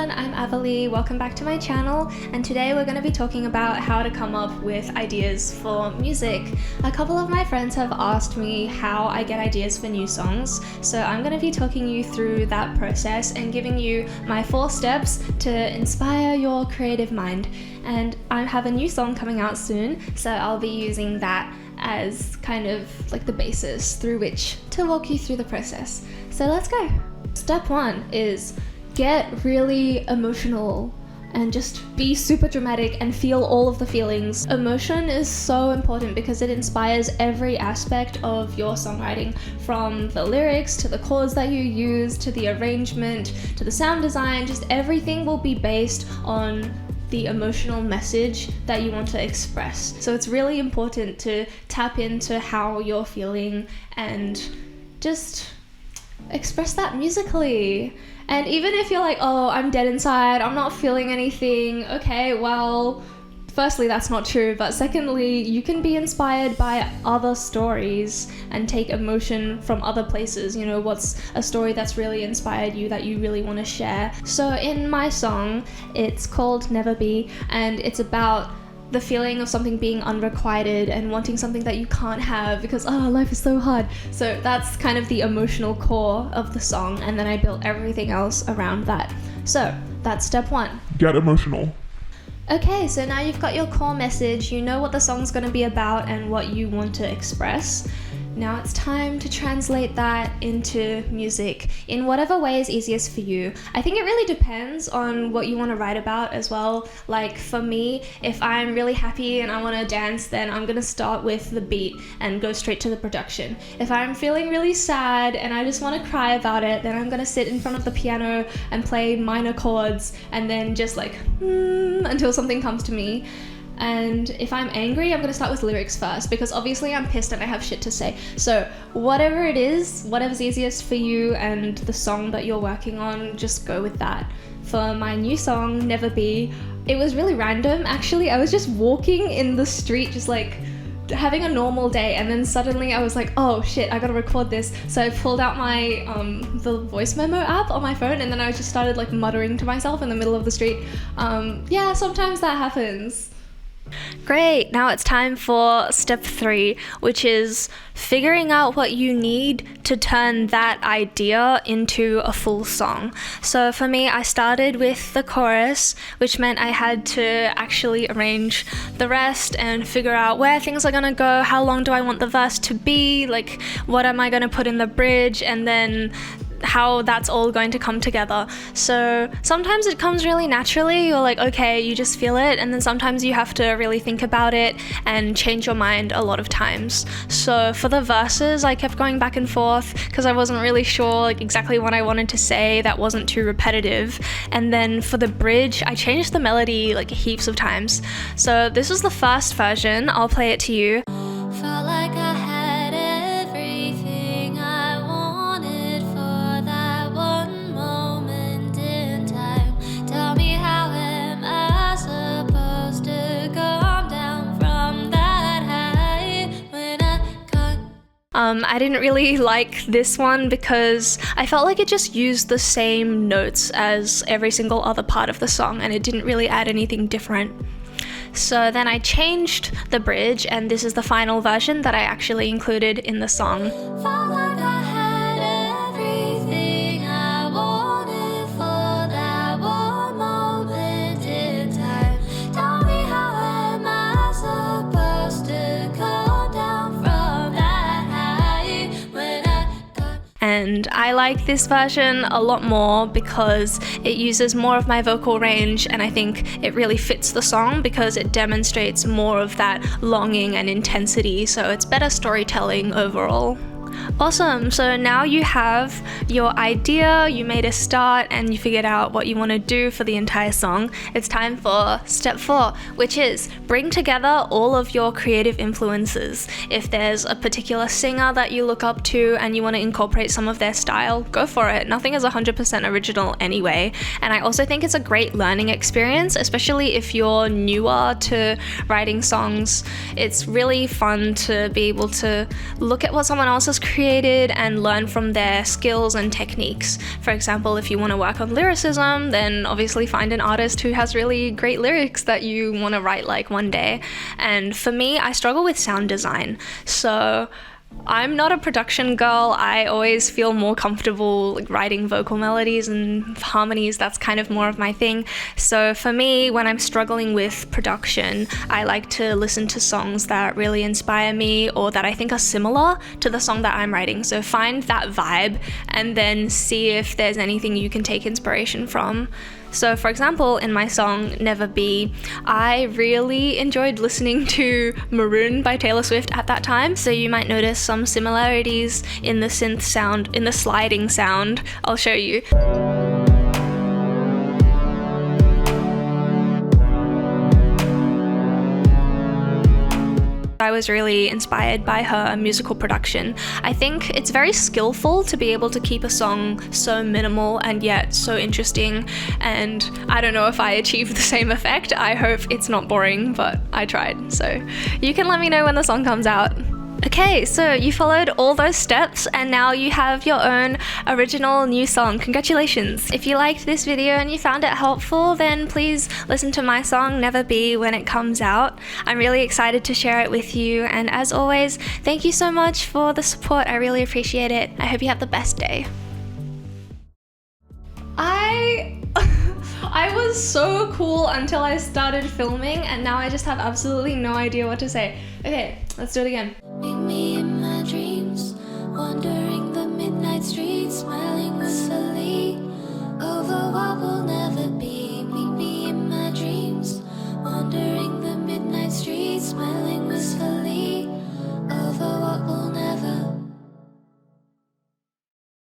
everyone, I'm Avalee. Welcome back to my channel, and today we're going to be talking about how to come up with ideas for music. A couple of my friends have asked me how I get ideas for new songs, so I'm going to be talking you through that process and giving you my 4 steps to inspire your creative mind. And I have a new song coming out soon, so I'll be using that as kind of like the basis through which to walk you through the process. So let's go. Step 1 is get really emotional and just be super dramatic and feel all of the feelings. Emotion is so important because it inspires every aspect of your songwriting, from the lyrics to the chords that you use to the arrangement to the sound design. Just everything will be based on the emotional message that you want to express. So it's really important to tap into how you're feeling and just express that musically. And even if you're like, oh, I'm dead inside, I'm not feeling anything, okay, well, firstly, that's not true, but secondly, you can be inspired by other stories and take emotion from other places. You know, what's a story that's really inspired you that you really want to share? So in my song, it's called Never Be, and it's about the feeling of something being unrequited and wanting something that you can't have because, life is so hard. So that's kind of the emotional core of the song, and then I built everything else around that. So that's step 1. Get emotional. Okay, so now you've got your core message, you know what the song's going to be about and what you want to express. Now it's time to translate that into music in whatever way is easiest for you. I think it really depends on what you want to write about as well. Like for me, if I'm really happy and I want to dance, then I'm going to start with the beat and go straight to the production. If I'm feeling really sad and I just want to cry about it, then I'm going to sit in front of the piano and play minor chords and then just like until something comes to me. And if I'm angry, I'm going to start with lyrics first because obviously I'm pissed and I have shit to say. So whatever it is, whatever's easiest for you and the song that you're working on, just go with that. For my new song, Never Be, it was really random. Actually, I was just walking in the street, just like having a normal day, and then suddenly I was like, oh shit, I gotta record this. So I pulled out my the voice memo app on my phone, and then I just started like muttering to myself in the middle of the street. Yeah, sometimes that happens. Great, now it's time for step 3, which is figuring out what you need to turn that idea into a full song. So for me, I started with the chorus, which meant I had to actually arrange the rest and figure out where things are gonna go, how long do I want the verse to be, like what am I gonna put in the bridge, and then how that's all going to come together. So sometimes it comes really naturally, you're like, okay, you just feel it, and then sometimes you have to really think about it and change your mind a lot of times. So for the verses, I kept going back and forth because I wasn't really sure like exactly what I wanted to say that wasn't too repetitive. And then for the bridge, I changed the melody like heaps of times. So this was the first version, I'll play it to you. Felt like I had everything I wanted for that one moment in time. Tell me, how am I supposed to come down from that high when I can't? I didn't really like this one because I felt like it just used the same notes as every single other part of the song, and it didn't really add anything different. So then I changed the bridge, and this is the final version that I actually included in the song. Felt like I had everything I wanted for that one moment in time. Tell me, how am I supposed to come down from that high when I got... And I like this version a lot more because it uses more of my vocal range, and I think it really fits the song because it demonstrates more of that longing and intensity, so it's better storytelling overall. Awesome, so now you have your idea, you made a start, and you figured out what you want to do for the entire song. It's time for step 4, which is bring together all of your creative influences. If there's a particular singer that you look up to and you want to incorporate some of their style, go for it. Nothing is 100% original anyway. And I also think it's a great learning experience, especially if you're newer to writing songs. It's really fun to be able to look at what someone else has created and learn from their skills and techniques. For example, if you want to work on lyricism, then obviously find an artist who has really great lyrics that you want to write like one day. And for me, I struggle with sound design. So I'm not a production girl. I always feel more comfortable like writing vocal melodies and harmonies. That's kind of more of my thing. So for me, when I'm struggling with production, I like to listen to songs that really inspire me or that I think are similar to the song that I'm writing. So find that vibe and then see if there's anything you can take inspiration from. So for example, in my song Never Be, I really enjoyed listening to Maroon by Taylor Swift at that time. So you might notice some similarities in the synth sound, in the sliding sound. I'll show you. I was really inspired by her musical production. I think it's very skillful to be able to keep a song so minimal and yet so interesting, and I don't know if I achieved the same effect. I hope it's not boring, but I tried. So you can let me know when the song comes out. Okay, so you followed all those steps and now you have your own original new song. Congratulations! If you liked this video and you found it helpful, then please listen to my song Never Be when it comes out. I'm really excited to share it with you, and as always, thank you so much for the support. I really appreciate it. I hope you have the best day. I was so cool until I started filming, and now I just have absolutely no idea what to say. Okay, let's do it again.